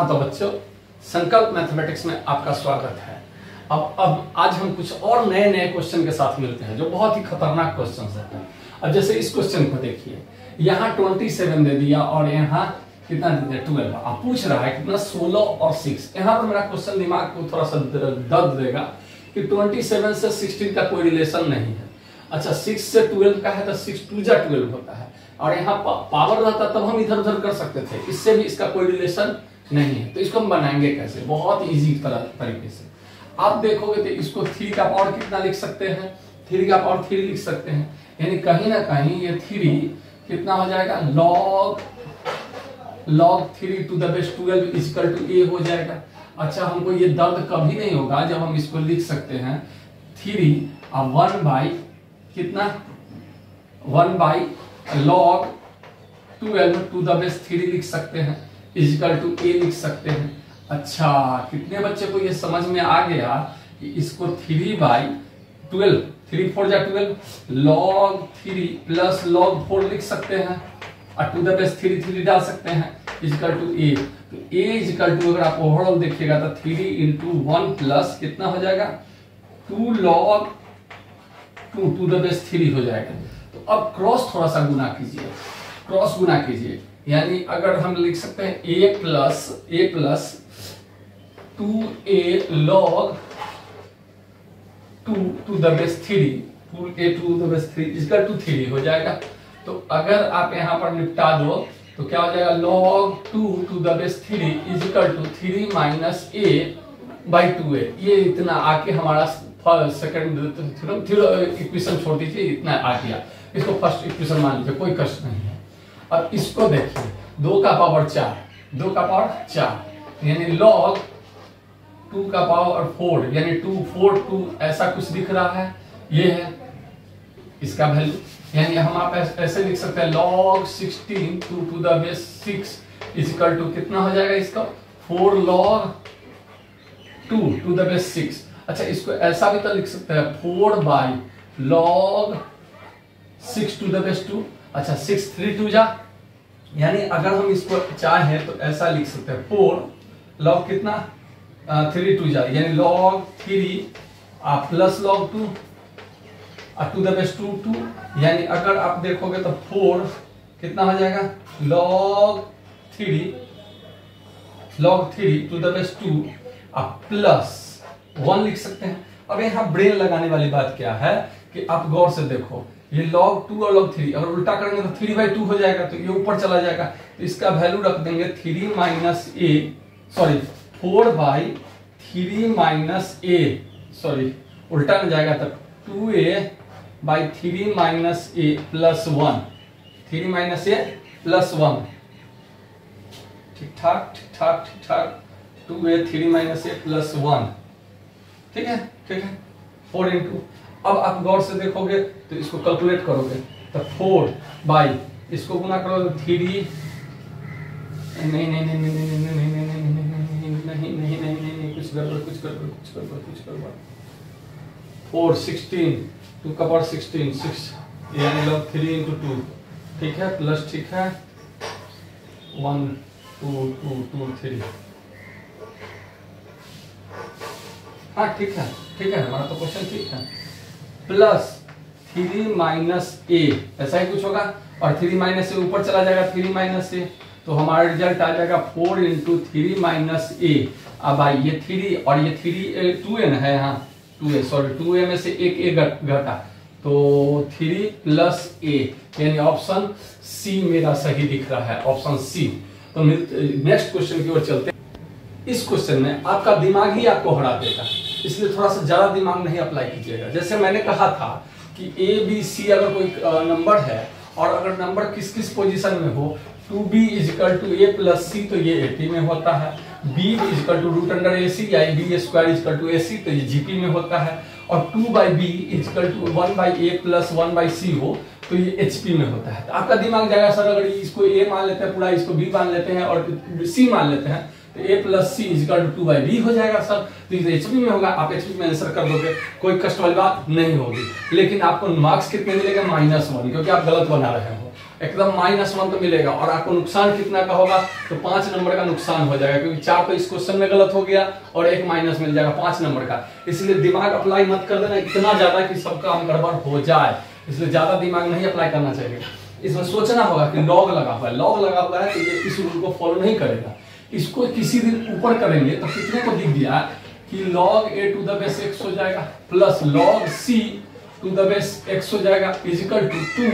हाँ तो बच्चों, संकल्प मैथमेटिक्स में आपका स्वागत है। अब आज हम कुछ और नए नए क्वेश्चन के साथ मिलते हैं जो बहुत ही खतरनाक क्वेश्चन है। अब जैसे इस क्वेश्चन को देखिए, यहाँ 27 दे दिया और यहाँ कितना दे दिया 12। आप पूछ रहा है कितना 16 और 6। यहाँ पर मेरा क्वेश्चन दिमाग को थोड़ा सा दर्द देगा कि 27 से 16 का कोई रिलेशन नहीं है। अच्छा 6 से 12 का है तो 6 2 जा 12 होता है, और यहाँ पावर रहता तब हम इधर उधर कर सकते थे, इससे भी इसका कोई रिलेशन नहीं है। तो इसको हम बनाएंगे कैसे? बहुत इजी तरीके से। आप देखोगे तो इसको 3 का पावर कितना लिख सकते हैं? 3 का पावर 3 लिख सकते हैं, यानी कहीं ना कहीं ये 3 कितना हो जाएगा log 3 to the base 12 equal to a हो जाएगा। अच्छा हमको ये दर्द कभी नहीं होगा जब हम इसको लिख सकते हैं 3 और 1 बाई कितना 1 by log 12 to the base 3 लिख सकते हैं इक्वल टू a लिख सकते हैं। अच्छा कितने बच्चे को ये समझ में आ गया कि इसको 3 बाई 12 3 4 जा 12 log 3 प्लस log 4 लिख सकते हैं और टू द बेस 3 डाल सकते हैं इक्वल टू a। तो a इक्वल टू अगर आप ओवरऑल देखिएगा तो 3 इंटू 1 प्लस कितना हो जाएगा 2 log 2 टू द बेस 3 हो जाएगा। तो अब क्रॉस थोड़ा सा गुना कीजिए, क्रॉस गुना कीजिए, यानी अगर हम लिख सकते हैं a plus 2a log 2 to the base 3 2a to the base 3 equal to 3 हो जाएगा। तो अगर आप यहाँ पर निपटा दो तो क्या हो जाएगा log 2 to the base 3 equal to 3 minus a by 2a। ये इतना आके हमारा सेकंड इक्वेशन छोड़ दीजिए, इतना आ गया। इसको फर्स्ट इक्वेशन मान लीजिए, कोई कष्ट नहीं है। अब इसको देखिए 2 का पावर 4 यानी log 2 का पावर 4 यानी 2 ऐसा कुछ दिख रहा है, ये है इसका वैल्यू। यानी हम आप ऐसे लिख सकते हैं log 16 to the base 6 equal to कितना हो जाएगा इसका 4 log 2 टू द बेस 6। अच्छा इसको ऐसा भी तो लिख सकते हैं 4 by log 6 to the base 2। अच्छा 6 3 2 जा, यानी अगर हम इसको चाहे तो ऐसा लिख सकते हैं 4 log कितना 3 2 जा, यानी log 3 plus log 2 to the base 2 यानी अगर आप देखोगे तो 4 कितना हो जाएगा log 3 to the base 2 plus 1 लिख सकते हैं। अब यहाँ ब्रेन लगाने वाली बात क्या है कि आप गौर से देखो, ये log 2 और log 3 अगर उल्टा करेंगे तो 3 बाई 2 हो जाएगा, तो ये ऊपर चला जाएगा। तो इसका वैल्यू रख देंगे 3 minus a 4 by 3 minus a उल्टा में जाएगा तो 2a by 3 minus a plus 1 3 minus a plus 1। ठीक ठाक 2a 3 माइनस a प्लस 1। ठीक है 4 इंटू। अब आप गौर से देखोगे तो इसको कैलकुलेट करोगे तो 4 बाई इसको गुना करोगे 3 नहीं कुछ गड़बड़ 4 16 2 का पावर 16 6 यानी log 3 इंटू 2। ठीक है प्लस ठीक है 1 2 2 3। हाँ ठीक है हमारा तो क्वेश्चन ठीक है। प्लस 3 माइनस a ऐसा ही कुछ होगा, और 3 माइनस a ऊपर चला जाएगा 3 माइनस a, तो हमारा रिजल्ट आ जाएगा 4 इंटू 3 माइनस a। अब भाई ये 3 और ये 3 2n है, यहाँ 2a में से एक a घटा, तो 3 प्लस a यानी ऑप्शन सी मेरा सही दिख रहा है, ऑप्शन सी। तो नेक्स्ट क्वेश्चन की ओर चलते हैं। इस क्वेश्चन में आपका दिमाग ही आपको हरा देगा, इसलिए थोड़ा सा ज्यादा दिमाग नहीं अप्लाई कीजिएगा। जैसे मैंने कहा था कि a b c अगर कोई नंबर है और अगर नंबर किस किस पोजीशन में हो 2b equal to a plus c तो ये 80 में होता है, b equal to root under ac या b square equal to ac तो ये gp में होता है, और 2 by b equal to 1 by a plus 1 by c हो तो ये hp में होता है। तो आपका दिमाग जाएगा सर अगर इसको a मान लेते हैं पूरा, इसको b मान लेते हैं और c मान लेते हैं तो a plus c equal to 2/b हो जाएगा सर। तो ये एचपी में होगा, आप एचपी में आंसर कर दोगे, कोई कष्ट वाली बात नहीं होगी। लेकिन आपको मार्क्स कितने मिलेगा? -1, क्योंकि आप गलत बना रहे हो। एकदम -1 तो मिलेगा। और आपको नुकसान कितना का होगा? तो 5 नंबर का नुकसान हो जाएगा, क्योंकि 4 तो इस क्वेश्चन में गलत हो गया और 1 माइनस मिल जाएगा 5 नंबर का। इसलिए दिमाग अप्लाई मत कर देना इतना ज्यादा कि सब काम गड़बड़ हो जाए, इसलिए ज्यादा दिमाग नहीं अप्लाई करना चाहिए। इसमें सोचना होगा कि लॉग लगा हुआ है, लॉग लगा हुआ है तो ये इस रूल को फॉलो नहीं करेगा। इसको किसी दिन ऊपर करेंगे तो कितने को दिख गया कि log a to the base x हो जाएगा plus log c to the base x हो जाएगा equal to 2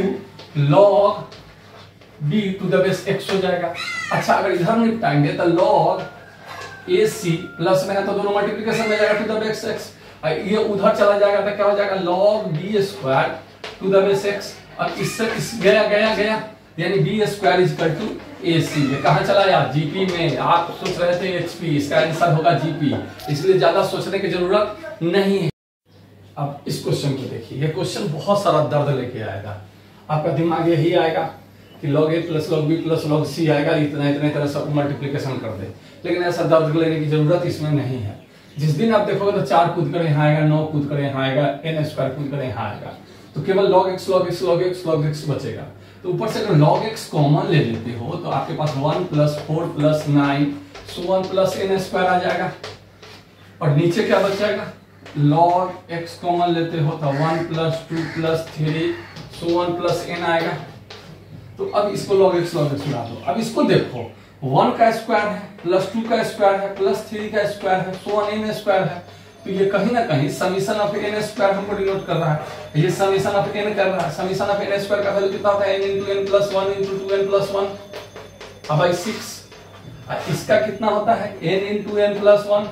log b to the base x हो जाएगा। अच्छा, अगर इधर निपटाएंगे तो log ac प्लस में है तो दोनों मल्टीप्लिकेशन में जाएगा टू द बेस x, ये उधर चला जाएगा तो क्या हो जाएगा? log b square to the base x। और इससे इस गया गया गया, यानी b square equal to AC। ये कहाँ चला यार? जीपी में। आप सोच रहे थे HP, इसका आंसर होगा जीपी, इसलिए ज्यादा सोचने की जरूरत नहीं है। अब इस क्वेश्चन को देखिए, ये क्वेश्चन बहुत सारा दर्द लेके आएगा। आपका दिमाग यही आएगा कि log a plus log b plus log c आएगा, इतना इतने तरह से मल्टीप्लिकेशन कर दे। लेकिन ऐसा दर्द लेने की जरूरत इसमें नहीं है। जिस दिन आप देखोगे तो 4 कूद कर यहाँ आएगा, 9 कूद कर यहाँ आएगा, n स्क्वायर कूद कर यहाँ आएगा, तो केवल log x log x log x log x बचेगा। तो ऊपर से अगर log x कॉमन ले लेते हो तो आपके पास 1 प्लस 4 प्लस 9 सो 1 प्लस n स्क्वायर आ जाएगा। और नीचे क्या बच जाएगा? log x कॉमन लेते हो तो 1 प्लस 2 प्लस 3 सो 1 प्लस n आएगा। तो अब इसको log x उड़ा दो। अब इसको देखो, 1 का स्क्वायर है प्लस 2 का स्क्वायर है प्लस 3 का स्क्वायर है सो 1 n स्क्वायर है। तो ये कहीं ना कहीं समीशन ऑफ n स्क्वायर हमको डिनोट कर रहा है। ये समीशन ऑफ n कर रहा है। समीशन ऑफ n स्क्वायर का वैल्यू कितना होता है? n into n plus 1 into 2n plus 1 अब 6। इसका कितना होता है? n into n plus 1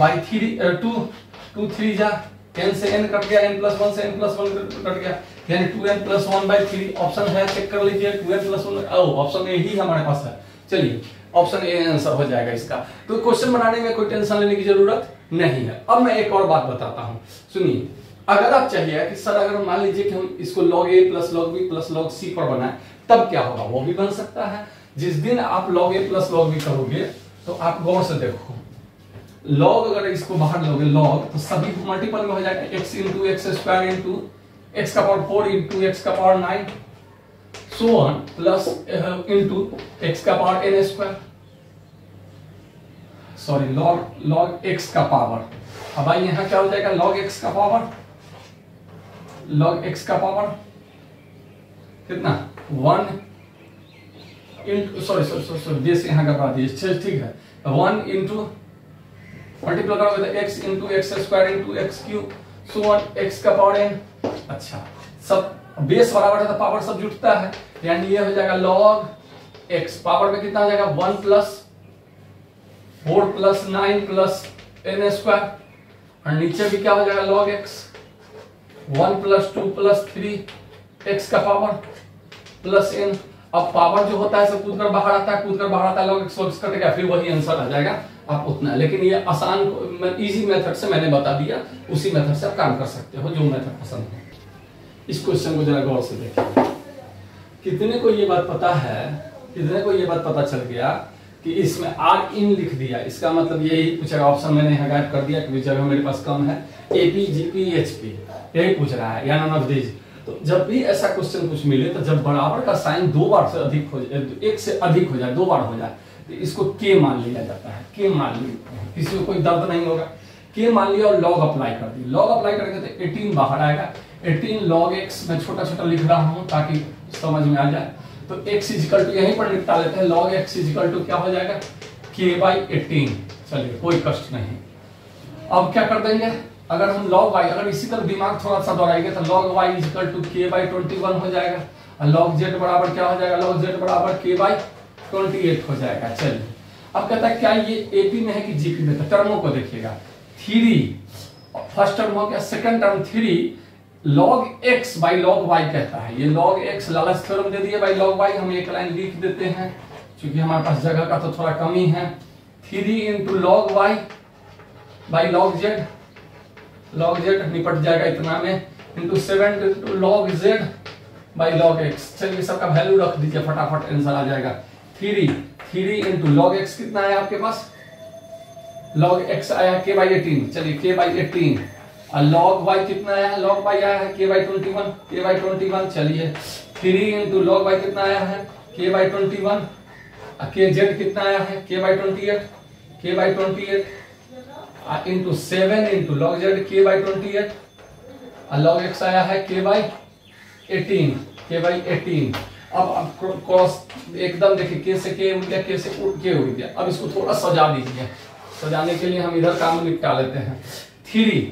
by 3 2 3 जा n से n कट गया, n plus 1 से n plus 1 कट गया, यानी 2n plus 1 by 3 ऑप्शन है, चेक कर लीजिए। 2n plus 1 ऑप्शन ए ही हमारे पास है। चलिए ऑप्शन ए आंसर हो जाएगा इसका। तो क्वेश्चन बनाने में कोई टेंशन लेने की जरूरत नहीं है। अब मैं एक और बात बताता हूं, सुनिए। अगर आप चाहिए कि सर अगर मान लीजिए कि हम इसको log a plus log b plus log c पर बनाए तब क्या होगा, वो भी बन सकता है। जिस दिन आप log a plus log b करोगे तो आप गौर से देखो, log अगर इसको बाहर लोगे log तो सभी मल्टीपल में हो जाएगा, x into x square into x का पावर 4 इंटू एक्स का पावर 9 सो 1 प्लस इंटू एक्स का power n square, sorry log x का पावर। अब भाई यहां क्या हो जाएगा? log x का पावर, log x का पावर कितना? 1 इंटू सॉरी बेस यहां का बात है, ठीक है। 1 इंटू मल्टीप्लाई करोगे तो x into x square into x cube so 1 x का पावर n। अच्छा, सब बेस बराबर है तो पावर सब जुटता है, यानी ये हो जाएगा log x पावर में कितना हो जाएगा? 1 plus 4 plus 9 plus n square, और नीचे भी क्या हो जाएगा? log x 1 plus 2 plus 3 x का पावर प्लस n। अब पावर जो होता है सब कूद कर बाहर आता है, log x log x कटेगा, फिर वही आंसर आ जाएगा आप उतना। लेकिन ये आसान इजी मेथड से मैंने बता दिया, उसी मेथड से आप काम कर सकते हो, जो मेथड पसंद है। इस क्वेश्चन को जरा गौर से देखिए। कितने को ये बात पता है, कितने को ये बात पता चल गया कि इसमें आर इन लिख दिया, इसका मतलब यही पूछेगा। ऑप्शन मैंने यहाँ गायब कर दिया क्योंकि जगह मेरे पास कम है। एपी जीपी एचपी यही पूछ रहा है, या नॉन ऑफ दीज। तो जब भी ऐसा क्वेश्चन कुछ मिले तो जब बराबर का साइन 2 बार से अधिक हो जाए, 1 से अधिक हो जाए, 2 बार हो जाए, तो इसको के मान लिया जाता है। के मान लिया, किसी को कोई दर्द नहीं होगा। के मान लिया और लॉग अप्लाई कर दी। लॉग अप्लाई करके तो 18 बाहर आएगा। 18 log x मैं छोटा छोटा लिख रहा हूं ताकि समझ में आ जाए। तो x इजिकल टू यहीं पर निपटा लेते हैं। log x इजिकल टू क्या हो जाएगा? k/18। चलिए कोई कष्ट नहीं। अब क्या कर देंगे, अगर हम log y, अगर इसी तरह दिमाग थोड़ा सा दौड़ाएंगे तो log y is equal to k/21 हो जाएगा। और log z बराबर क्या हो जाएगा? log z बराबर k/28 हो जाएगा। चलिए अब कहता है क्या ये एपी में है कि जीपी में? तो टर्मों को देखिएगा। 3 फर्स्ट टर्म हो गया, second term 3 log x by log y कहता है। ये log x लालच थ्योरम दे दिए by log y, हम एक लाइन लिख देते हैं क्योंकि हमारे पास जगह का तो थोड़ा कमी है। 3 into log y by log z, log z निपट जाएगा इतना में, into 7 into log z by log x। चलिए सबका वैल्यू रख दीजिए, फटाफट आंसर आ जाएगा। 3 इंटू लॉग एक्स कितना आया आपके पास, लॉग एक्स आया k बाई 18, चलिए k बाई 18, और लॉग y कितना आया है, लॉग y आया है k बाई 21, चलिए 3 इंटू लॉग y कितना आया है k बाई 21, k z कितना आया है k by 28 into 7 into log z k by 28, और लॉग x आया है k बाई 18। अब क्रॉस एकदम देखिए k से k उड़ गया, k से k उड़ गया। अब इसको थोड़ा सजा दीजिए, सजाने के लिए हम इधर काम निपटा लेते हैं। 3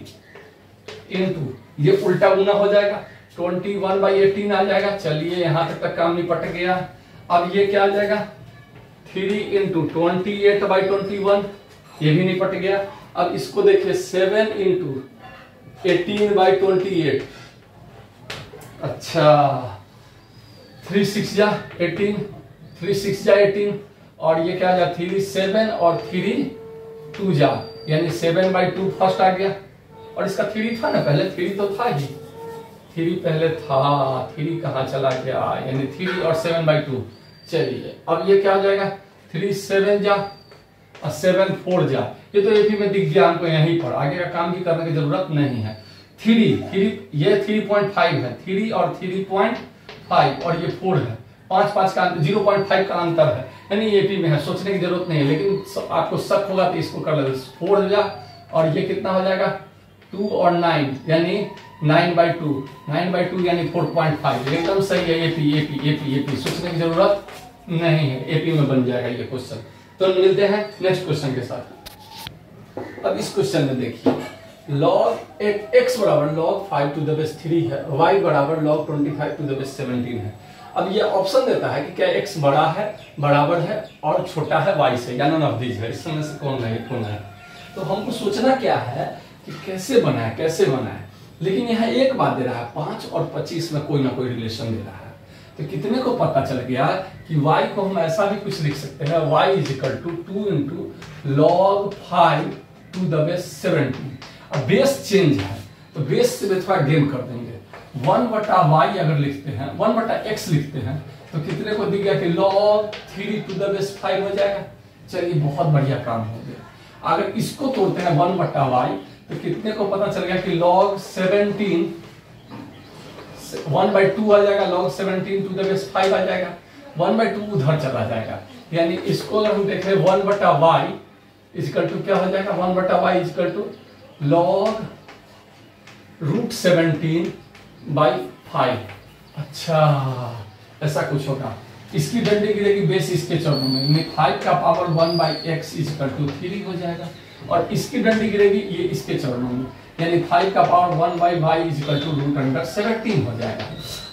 इंटू ये उल्टा गुना हो जाएगा 21 बाई 18 आ जाएगा। चलिए यहां तक काम निपट गया। अब ये क्या आ जाएगा 3 इंटू 28 बाई 21, ये भी निपट गया। अब इसको देखिए 7 इंटू 18 बाई 28, अच्छा 3 6 जा 18 और ये क्या आ गया 3 7 और 3 2 जा, यानी 7 बाई 2 फर्स्ट आ गया। और इसका 3 था ना पहले, 3 तो था ही, 3 पहले था, 3 कहाँ चला गया, यानी 3 और 7 बाई 2। चलिए अब ये क्या हो जाएगा 3 7 जा और 7 4 जा। ये तो एपी में दिख गया हमको, यहीं पर आगे का काम भी करने की जरूरत नहीं है। 3 ये 3.5 है, 3 और 3.5 और ये 4 है, 5 का 0.5 का अंतर है, यानी एपी में है, सोचने की जरूरत नहीं है। लेकिन आपको शक होगा तो इसको कर लेते 4 जा, और ये कितना हो जाएगा 2 और 9 यानी 9 बाई 2 यानी 4.5। एकदम सही है, एपी सोचने की जरूरत नहीं है, एपी में बन जाएगा ये क्वेश्चन। तो मिलते हैं नेक्स्ट क्वेश्चन के साथ। अब इस क्वेश्चन में देखिए लॉग x बराबर लॉग 5 टू द बेस 3 है, y बराबर लॉग 25 टू द बेस 17 है। अब ये ऑप्शन देता है कि क्या x बड़ा है, बराबर है और छोटा है y से, या नन ऑफ दीज है, इस समय से कौन है। तो हमको सोचना क्या है कि कैसे बना है। लेकिन यहाँ एक बात दे रहा है 5 और 25 में कोई ना कोई रिलेशन दे रहा है। तो कितने को पता चल गया कि y को हम ऐसा भी कुछ लिख सकते हैं, y is equal to 2 into log 5 to the base 17। अब बेस चेंज है तो बेस से थोड़ा गेम कर देंगे। 1/y अगर लिखते हैं, 1/x लिखते हैं तो कितने को दिख गया कि log 3 टू द बेस 5 हो जाएगा। चलिए बहुत बढ़िया काम हो गया। अगर इसको तोड़ते हैं 1/y तो कितने को पता चल गया कि log 17 1/2 आ जाएगा, log 17 टू द बेस 5 आ जाएगा, 1/2 उधर चला जाएगा। यानी इसको अगर हम देखें 1/y इक्वल टू क्या हो जाएगा, 1/y equal to log √17 by 5। अच्छा ऐसा कुछ होगा, इसकी डंडी गिरेगी बेस इसके चरणों में, 5 का पावर 1/x इक्वल टू 3 हो जाएगा, और इसकी डंडी गिरेगी ये इसके चरणों में, यानी 5 का पावर 1/y इक्वल टू √17 हो जाएगा।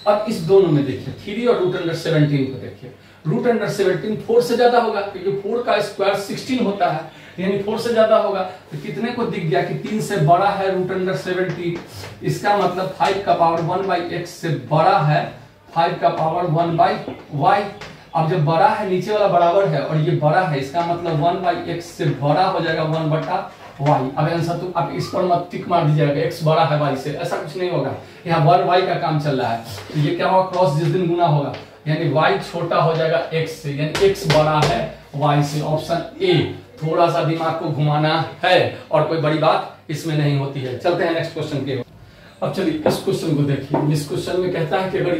अब इस दोनों में देखिए 3 और √17 को देखिए, √17 4 से ज्यादा होगा क्योंकि 4 का स्क्वायर 16 होता है, यानी 4 से ज्यादा होगा। तो कितने को दिख गया कि 3 से बड़ा है √17, इसका मतलब 5 का पावर 1/x से बड़ा है 5 का पावर 1/y। अब जब बड़ा है नीचे वाला बराबर है और ये बड़ा है, इसका मतलब 1/x से बड़ा हो जाएगा 1/y। अब आंसर तो आप इस पर मत टिक मार दीजिएगा x बड़ा है y से, ऐसा कुछ नहीं होगा। यहाँ 1y का काम चल रहा है, तो ये क्या होगा क्रॉस जिस दिन गुना होगा, यानी y छोटा हो जाएगा x से, यानी x बड़ा है y से। ऑप्शन ए, थोड़ा सा दिमाग को घुमाना है और कोई बड़ी बात इसमें नहीं होती है। चलते हैं नेक्स्ट क्वेश्चन के। अब चलिए इस क्वेश्चन को देखिए। इस क्वेश्चन में कहता है कि अगर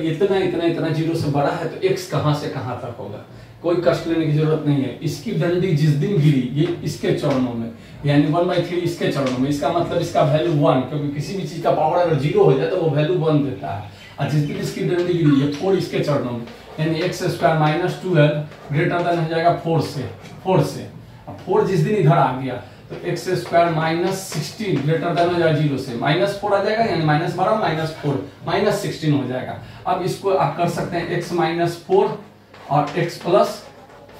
इतना जीरो से बड़ा है तो x कहां से कहां तक होगा, कोई कष्ट लेने की जरूरत नहीं है। इसकी डंडी जिस दिन गिरी ये इसके चरणों में, यानी 1/3 इसके चरणों में, इसका मतलब इसका वैल्यू 1, क्योंकि किसी भी चीज का पावर अगर 0 हो जाए तो वो वैल्यू 1 देता है। और जिस दिन इसकी डंडी गिरी ये 4 इसके चरणों में, यानी x² -12 ग्रेटर देन हो जाएगा 4 से। अब 4 जिस दिन इधर आ गया तो x² -16 ग्रेटर देन हो जाएगा 0 से, -4 आ जाएगा, यानी -12 -4 -16 हो जाएगा। अब इसको आप कर सकते हैं x -4 और x +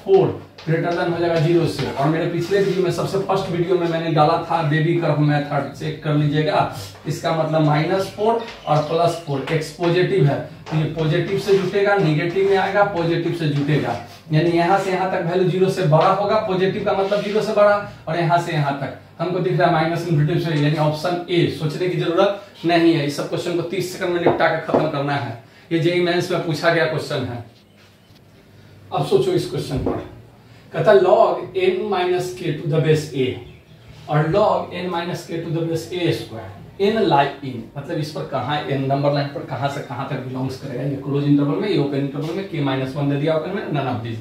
4 ग्रेटर देन हो जाएगा 0 से। और मेरे पिछले वीडियो में, सबसे फर्स्ट वीडियो में मैंने डाला था बेबी कर्व मेथड, चेक कर लीजिएगा। इसका मतलब -4 और +4, x पॉजिटिव है तो ये पॉजिटिव से जुटेगा, निगेटिव में आएगा पॉजिटिव से जुटेगा, यानी यहाँ से यहाँ तक वैल्यू 0 से बड़ा होगा, पॉजिटिव का मतलब 0 से बड़ा, और यहाँ से यहाँ तक हमको दिख रहा है -∞ से, यानी ऑप्शन ए। सोचने की जरूरत नहीं है, इस सब क्वेश्चन को 30 सेकंड में निपटा कर खत्म करना है। ये जेईई मेंस में पूछा गया क्वेश्चन है। अब सोचो इस क्वेश्चन पर, कहता log n minus k to the base a और log n minus k to the base a square n like in, मतलब इस पर कहाँ n नंबर लाइन पर कहाँ से कहाँ तक बिलोंग्स करेगा, ये क्लोज इंटरवल में, ये ओपन इंटरवल में, k माइनस 1 दे दिया ओपन में, नन ऑफ दिस।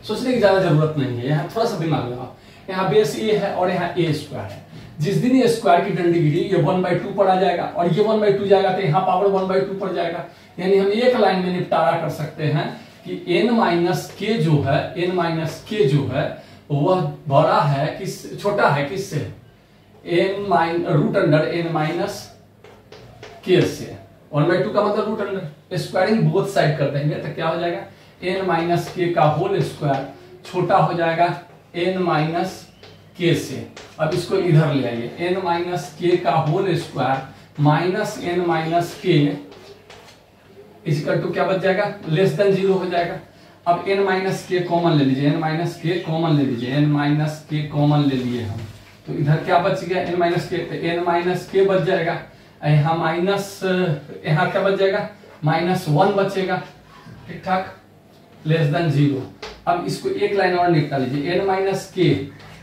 सोचने की ज्यादा जरूरत नहीं है, यहाँ थोड़ा सा दिमाग लगाओ। यहाँ बेस a है और यहाँ a स्क्वायर है, जिस दिन ये स्क्वायर की डंडी गिरी ये 1/2 पर आ जाएगा और ये 1/2 जाएगा तो यहाँ पावर 1/2 पर जाएगा। यानी हम एक लाइन में निपटारा कर सकते हैं कि n माइनस के जो है, n माइनस के जो है वह बड़ा है किस, छोटा है किससे, n minus root under n minus k से। 1/2 का मतलब root under, squaring both side कर देंगे तो क्या हो जाएगा, n माइनस के का होल स्क्वायर छोटा हो जाएगा n माइनस के से। अब इसको इधर ले आइए, n माइनस के का whole square minus n minus k equal to क्या बच जाएगा, लेस देन 0 हो जाएगा। अब n माइनस के कॉमन ले लीजिए, n माइनस के कॉमन ले लीजिए, n माइनस के कॉमन ले लिए हम, तो इधर क्या बच गया, n माइनस के, तो n माइनस के बच जाएगा, यहाँ माइनस, यहाँ क्या बच जाएगा, -1 बचेगा, ठीक ठाक, लेस देन 0। अब इसको एक लाइन और निपटा लीजिए, n माइनस के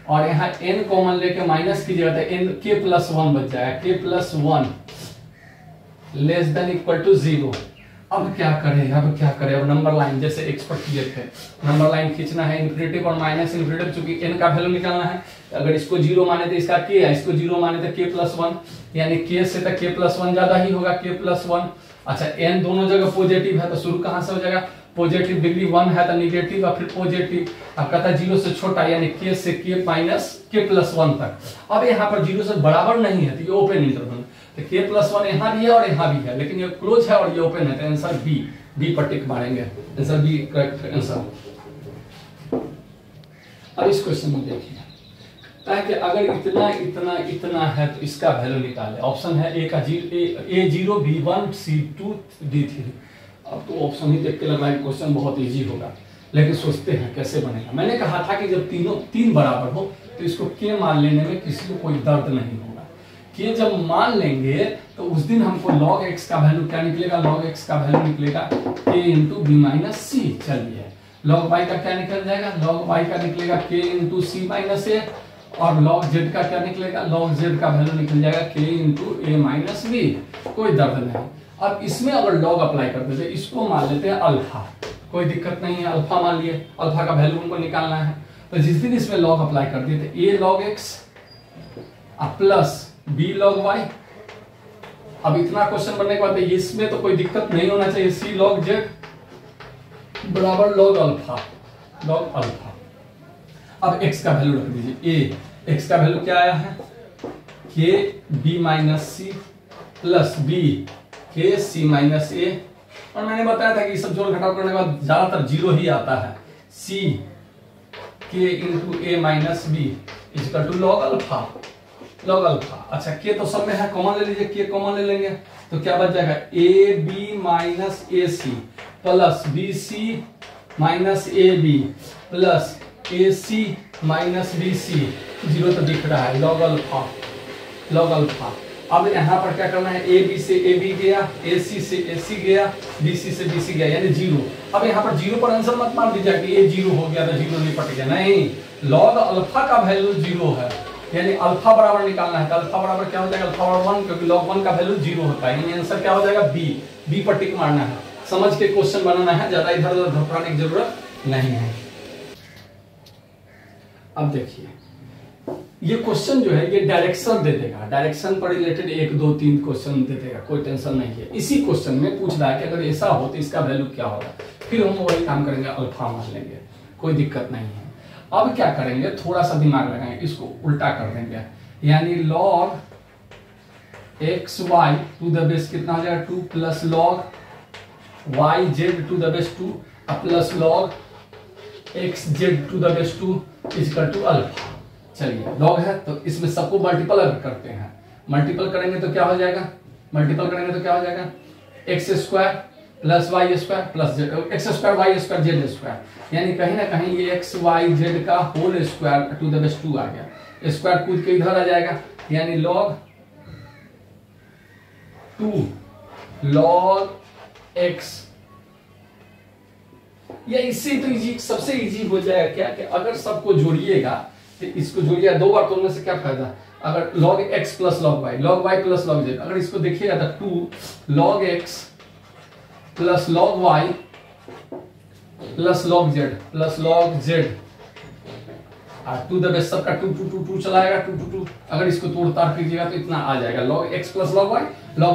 और यहाँ n कॉमन लेके माइनस कीजिएगा तो n k प्लस 1 बच जाएगा, k plus 1 less than equal to 0। अब क्या करें, अब नंबर लाइन जैसे x पर किए थे, नंबर लाइन खींचना है इन्फिनिटिव और माइनस इन्फिनिटिव, चूंकि n का वैल्यू निकालना है, अगर इसको 0 माने तो इसका k है, इसको 0 माने तो k प्लस 1, यानी k से तो k प्लस 1 ज्यादा ही होगा, k प्लस 1। अच्छा n दोनों जगह पॉजिटिव है तो शुरू कहां से हो जाएगा, पॉजिटिव डिग्री 1 है तो निगेटिव और फिर पॉजिटिव। अब कहता है 0 से छोटा यानी k से k माइनस k प्लस 1 तक। अब यहाँ पर 0 से बराबर नहीं है तो ये ओपन इंटरवल, तो k प्लस 1 यहाँ भी है और यहाँ भी है, लेकिन ये क्लोज है और ये ओपन है, तो आंसर बी पर टिक मारेंगे, आंसर बी करेक्ट आंसर। अब इस क्वेश्चन में देखिए, ताकि अगर इतना इतना इतना है तो इसका वैल्यू निकाले। ऑप्शन है ए का A0 B1 C2 D3। अब तो ऑप्शन ही देख के लग रहा है क्वेश्चन बहुत इजी होगा, लेकिन सोचते हैं कैसे बनेगा। मैंने कहा था कि जब तीन बराबर हो तो इसको के मान लेने में किसी को कोई दर्द नहीं होगा। के जब मान लेंगे तो उस दिन हमको log x का वैल्यू क्या निकलेगा, log x का वैल्यू निकलेगा k इंटू बी माइनस सी। चलिए log y का क्या निकल जाएगा, log y का निकलेगा k इंटू सी माइनस ए, और log z का क्या निकलेगा, log z का वैल्यू निकल जाएगा k इंटू ए माइनस बी। कोई दर्द नहीं। अब इसमें अगर log अप्लाई कर देते, इसको मान लेते हैं अल्फा, कोई दिक्कत नहीं है, अल्फा मान लिए, अल्फा का वैल्यू उनको निकालना है। तो जिस दिन इसमें log अप्लाई कर दिए थे a log x plus b log y। अब इतना क्वेश्चन बनने के बाद इसमें तो कोई दिक्कत नहीं होना चाहिए, c log z बराबर log अल्फा, log अल्फा। अब x का वैल्यू रख दीजिए, a x का वैल्यू क्या आया है, k b minus c plus b k c minus a, और मैंने बताया था कि सब जोड़ घटाव करने के बाद ज्यादातर 0 ही आता है। c k into a minus b equal to log alpha, log alpha. अच्छा k तो सब में है, कॉमन ले लीजिए, k कॉमन ले लेंगे तो क्या बच जाएगा, a b minus a c plus b c minus a b plus a c minus b c। 0 तो दिख रहा है, log अल्फा, log अल्फा। अब यहाँ पर क्या करना है, ए बी से ए बी गया, ए सी से ए सी गया, बी सी से बी सी गया, यानी 0। अब यहाँ पर 0 पर आंसर मत मान दीजिए कि ये 0 हो गया तो 0 निपट गया, नहीं, log अल्फा का वैल्यू 0 है, यानी अल्फा बराबर निकालना है। तो अल्फा बराबर क्या हो जाएगा, अल्फा बराबर 1, क्योंकि log 1 का वैल्यू 0 होता है, यानी आंसर क्या हो जाएगा बी पर टिक मारना है। समझ के क्वेश्चन बनाना है, ज्यादा इधर उधर घबराने की जरूरत नहीं है। अब देखिए ये क्वेश्चन जो है ये डायरेक्शन दे देगा, डायरेक्शन पर रिलेटेड 1 2 3 क्वेश्चन दे देगा, कोई टेंशन नहीं है। इसी क्वेश्चन में पूछ रहा है कि अगर ऐसा हो तो इसका वैल्यू क्या होगा, फिर हम वही काम करेंगे, अल्फा मान लेंगे, कोई दिक्कत नहीं है। अब क्या करेंगे, थोड़ा सा दिमाग लगाएंगे, इसको उल्टा कर देंगे, यानी log x y to the base कितना हो जाएगा 2 plus log y z to the base 2 plus log x z to the base 2 equal to alpha. चलिए log है तो इसमें सबको मल्टीपल अगर करते हैं, मल्टीपल करेंगे तो क्या हो जाएगा, मल्टीपल करेंगे तो क्या हो जाएगा, x square plus y square plus z, x square y square z square, यानी कहीं ना कहीं ये एक्स वाई जेड का whole square to the base 2 आ गया, स्क्वायर कूद के इधर आ जाएगा, यानी log 2 log x या इससे तो इजी, सबसे इजी हो जाएगा क्या कि अगर सबको जोड़िएगा तो इसको जोड़िएगा 2 बार तोड़ने से क्या फायदा, अगर log x plus log y plus log z, अगर इसको देखिएगा तो 2 log x plus log y plus log z और टू द बेस सबका 2 चलाएगा 2 अगर इसको तोड़ ताड़ कीजिएगा तो इतना आ जाएगा log x plus log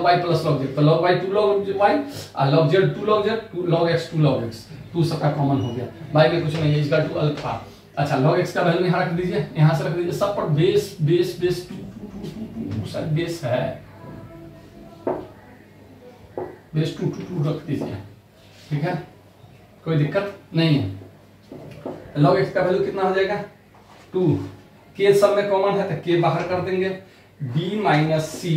y plus log z, तो log y 2 log y और log z 2 log z 2 log x 2 log x, 2 सबका कॉमन हो गया, y में कुछ नहीं है, इसका 2 अल्फा। अच्छा log x का वैल्यू यहाँ रख दीजिए, यहाँ से रख दीजिए, सब पर बेस 2 शायद बेस है, बेस 2 रख दीजिए, ठीक है, कोई दिक्कत नहीं है। log x का वैल्यू कितना हो जाएगा 2, k सब में कॉमन है तो k बाहर कर देंगे, b माइनस सी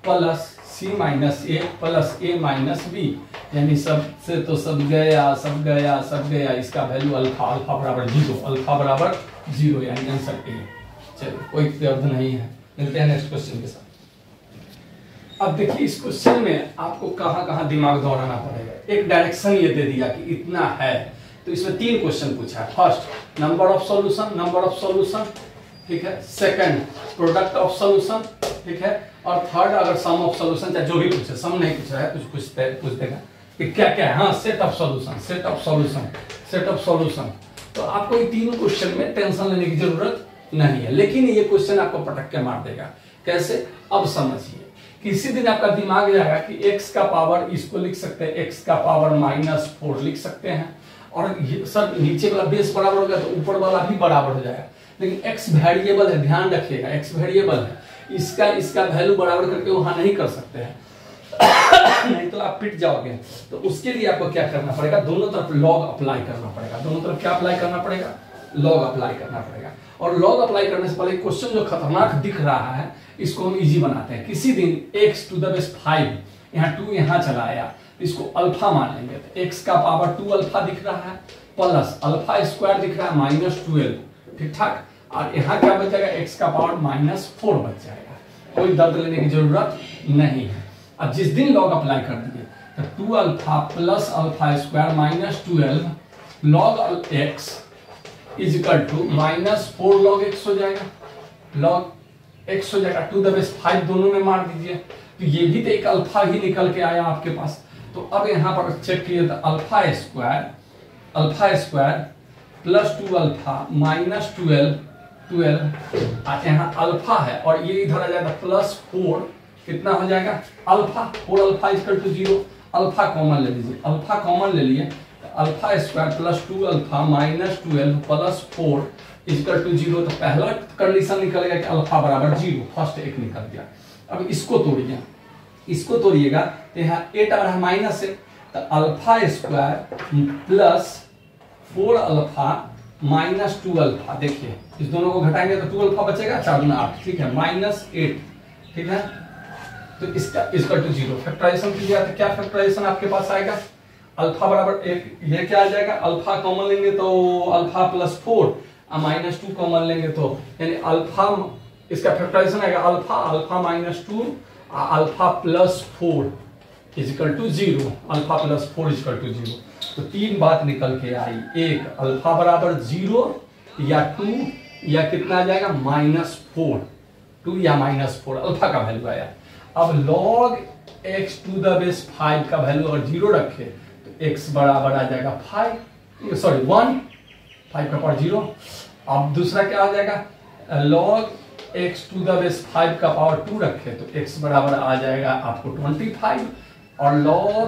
प्लस सी माइनस ए प्लस ए माइनस बी, यानी सब से तो सब गया, इसका वैल्यू अल्फा बराबर 0, अल्फा बराबर 0, यानी आंसर ए। चलिए कोई अर्थ नहीं है, मिलते हैं नेक्स्ट क्वेश्चन के साथ। अब देखिए इस क्वेश्चन में आपको कहां दिमाग दौड़ाना पड़ेगा। एक डायरेक्शन ये दे दिया कि इतना है, तो इसमें 3 क्वेश्चन पूछा है। फर्स्ट नंबर ऑफ सॉल्यूशन, ठीक है, सेकंड प्रोडक्ट ऑफ सॉल्यूशन, ठीक है, और थर्ड अगर सम ऑफ सॉल्यूशन, चाहे जो भी पूछे, सम नहीं पूछा है, कुछ पूछ देगा कि क्या क्या है, हाँ सेट ऑफ सॉल्यूशन। तो आपको ये 3 क्वेश्चन में टेंशन लेने की जरूरत नहीं है, लेकिन ये क्वेश्चन आपको पटक के मार देगा। कैसे, अब समझिए। किसी दिन आपका दिमाग जाएगा कि x का पावर इसको लिख सकते हैं, x का पावर -4 लिख सकते हैं, और सब नीचे वाला बेस बराबर हो गया तो ऊपर वाला भी बराबर हो जाएगा, लेकिन x वेरिएबल है, ध्यान रखिएगा x वेरिएबल है, इसका वैल्यू बराबर करके वहां नहीं कर सकते हैं नहीं तो आप पिट जाओगे। तो उसके लिए आपको क्या करना पड़ेगा, दोनों तरफ लॉग अप्लाई करना पड़ेगा। दोनों तरफ क्या अप्लाई करना पड़ेगा, लॉग अप्लाई करना पड़ेगा। और लॉग अप्लाई करने से पहले क्वेश्चन जो खतरनाक दिख रहा है इसको हम इजी बनाते हैं। किसी दिन x टू द बेस 5, यहाँ 2 यहाँ चला आया, इसको अल्फा मान लेंगे, तो x का पावर 2 अल्फा दिख रहा है प्लस अल्फा स्क्वायर दिख रहा है -12, ठीक ठाक, और यहाँ क्या बच जाएगा, x का पावर -4 बच जाएगा। कोई दर्द लेने की जरूरत नहीं है। अब जिस दिन लॉग अप्लाई कर दिए तो 2 alpha plus alpha square -12 log x is equal to -4 log x हो जाएगा, log x हो जाएगा, टू द बेस 5 दोनों में मार दीजिए, तो ये भी तो एक अल्फा ही निकल के आया आपके पास। तो अब यहाँ पर चेक किए तो अल्फा स्क्वायर प्लस 2 अल्फा -12 और यहाँ अल्फा है, और ये इधर आ जाएगा +4, कितना हो जाएगा alpha, 4 alpha equal to 0, alpha common ले लीजिए, अल्फा कॉमन ले लिए, alpha square plus 2 alpha -12 plus 4 equal to 0, तो पहला कंडीशन निकल गया कि अल्फा बराबर 0, फर्स्ट एक निकल गया। अब इसको तोड़िएगा तो यहाँ 8 आ रहा है माइनस से, तो alpha square plus 4 alpha -2 alpha, देखिए इस दोनों को घटाएंगे तो 2 अल्फा बचेगा, 4 गुना 8, ठीक है, -8, ठीक है, तो इसका इक्वल टू 0। फैक्टराइजेशन कीजिएगा तो क्या फैक्टराइजेशन आपके पास आएगा, अल्फा बराबर 1, ये क्या आ जाएगा, अल्फा कॉमन लेंगे तो अल्फा प्लस 4 और -2 कॉमन लेंगे तो यानी अल्फा, इसका फैक्टराइजेशन आएगा alpha -2 alpha plus 4 is equal to 0, alpha plus 4 is equal to 0। तो 3 बात निकल के आई, एक अल्फा बराबर 0 या 2 या कितना आ जाएगा -4, 2 या -4 अल्फा का वैल्यू आया। अब log x to the base 5 का वैल्यू अगर 0 रखे तो x बराबर आ जाएगा 1, 5 का पावर 0। अब दूसरा क्या आ जाएगा, log x to the base 5 का पावर 2 रखे तो x बराबर आ जाएगा आपको 25, और log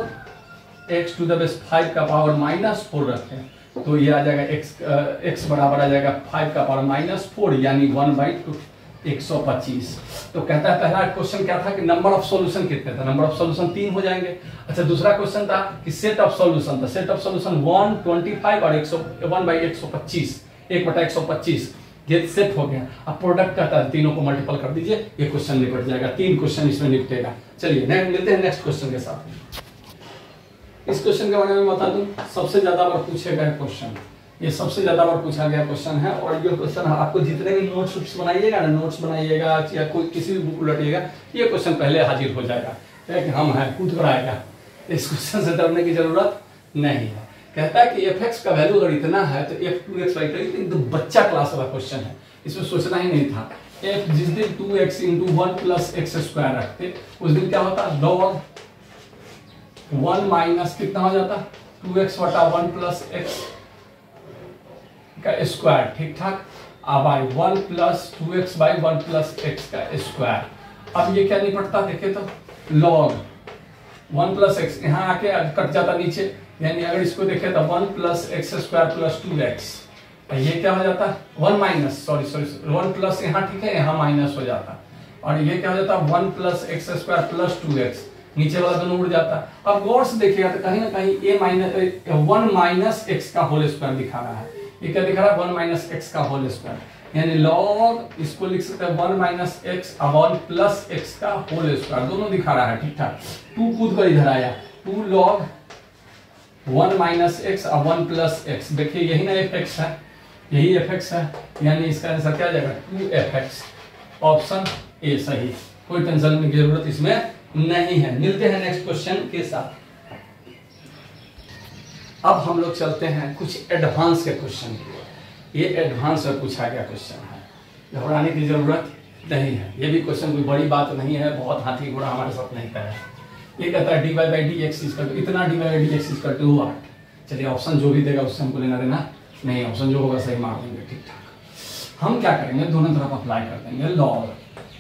x to the base 5 का पावर -4 रखे तो ये आ जाएगा x बराबर आ जाएगा 5 का पावर -4 यानी 1/2, 125। तो कहता है पहला क्वेश्चन क्या था कि नंबर ऑफ सॉल्यूशन कितने थे, नंबर ऑफ सॉल्यूशन 3 हो जाएंगे। अच्छा दूसरा क्वेश्चन था कि सेट ऑफ सॉल्यूशन था, सेट ऑफ सॉल्यूशन 125 और 1/125, 1/125 ये सेट हो गया। अब प्रोडक्ट कहता है तीनों को मल्टीपल कर दीजिए, ये क्वेश्चन निपट जाएगा, 3 क्वेश्चन इसमें निपटेगा। चलिए मिलते हैं नेक्स्ट क्वेश्चन के साथ। इस क्वेश्चन के बारे में बता दूं, सबसे ज्यादा बार पूछे गए क्वेश्चन, ये सबसे ज्यादा बार पूछा गया क्वेश्चन है, और ये क्वेश्चन आपको जितने भी नोट्स बनाइएगा ना, नोट्स बनाइएगा या कोई किसी भी बुक उलटिएगा, ये क्वेश्चन पहले हाजिर हो जाएगा कि हम हैं, खुद कराएगा। इस क्वेश्चन से डरने की जरूरत नहीं है। कहता है कि fx का वैल्यू अगर इतना है तो f2x y करेंगे, एकदम बच्चा क्लास वाला क्वेश्चन है, इसमें सोचना ही नहीं था। f जिस दिन 2x into 1 plus x square रखते उस दिन क्या होता, log 1 माइनस कितना हो जाता 2x बटा 1 प्लस एक्स का स्क्वायर, ठीक ठाक। अब आई 1 plus 2x by 1 plus x का स्क्वायर। अब ये क्या निपटता देखे तो log 1 प्लस एक्स यहाँ आके कट जाता नीचे, यानी अगर इसको देखे तो 1 plus x square plus 2x, ये क्या हो जाता 1 माइनस सॉरी 1 प्लस यहाँ, ठीक है, यहाँ माइनस हो जाता, और ये क्या हो जाता 1 plus x square plus 2x, नीचे वाला दोनों उड़ जाता। अब गौर से देखिएगा तो कहीं ना कहीं a माइनस 1 माइनस एक्स का होल स्क्वायर दिखा रहा है, ये क्या दिखा रहा है 1 माइनस एक्स का होल स्क्वायर, यानी log इसको लिख सकते हैं 1 माइनस एक्स और 1 प्लस एक्स का होल स्क्वायर, दोनों दिखा रहा है, ठीक ठाक। 2 कूद कर इधर आया, 2 log 1 माइनस एक्स और 1 प्लस एक्स, देखिए यही ना fx है, यही fx है, यानी इसका आंसर क्या आ जाएगा 2fx, ऑप्शन ए सही, कोई टेंशन लेने की जरूरत इसमें नहीं है। मिलते हैं नेक्स्ट क्वेश्चन के साथ। अब हम लोग चलते हैं कुछ एडवांस के क्वेश्चन की। ये एडवांस में पूछा गया क्वेश्चन है, घबराने की जरूरत नहीं है, ये भी क्वेश्चन कोई बड़ी बात नहीं है, बहुत हाथी घोड़ा हमारे साथ नहीं करा है। ये कहता है dy बाई डी एक्स इतना dy by d x equal to what. चलिए ऑप्शन जो भी देगा उससे हमको लेना देना नहीं, ऑप्शन जो होगा सही मार देंगे, ठीक ठाक। हम क्या करेंगे, दोनों तरफ अप्लाई कर देंगे log,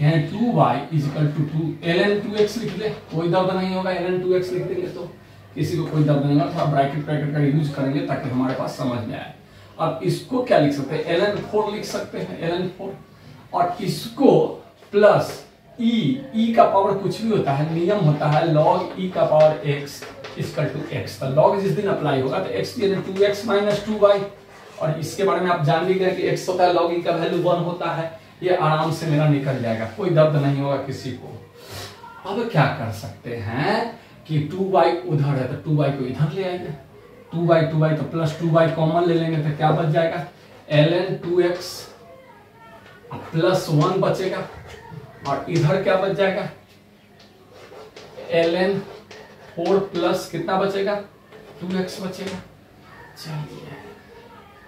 यानी 2y equal to 2 ln 2x लिख ले, कोई दर्द नहीं होगा, ln 2x लिख देंगे तो किसी को कोई दर्द नहीं होगा, थोड़ा ब्रैकेट का यूज करेंगे ताकि हमारे पास समझ में आए। अब इसको क्या लिख सकते हैं, ln 4 लिख सकते हैं, ln 4, और इसको प्लस e का पावर कुछ भी होता है, नियम होता है log e का power x equal to x, तो log जिस दिन अप्लाई होगा तो x यानी 2x माइनस 2y, और इसके बारे में आप जान भी गए कि x होता है log e का वैल्यू 1 होता है, ये आराम से मेरा निकल जाएगा, कोई दर्द नहीं होगा किसी को। अब क्या कर सकते हैं कि 2y उधर है तो 2y को इधर ले आएंगे, 2y तो प्लस 2y कॉमन ले लेंगे तो क्या बच जाएगा ln 2x प्लस 1 बचेगा, और इधर क्या बच जाएगा ln 4 प्लस कितना बचेगा 2x बचेगा। चलिए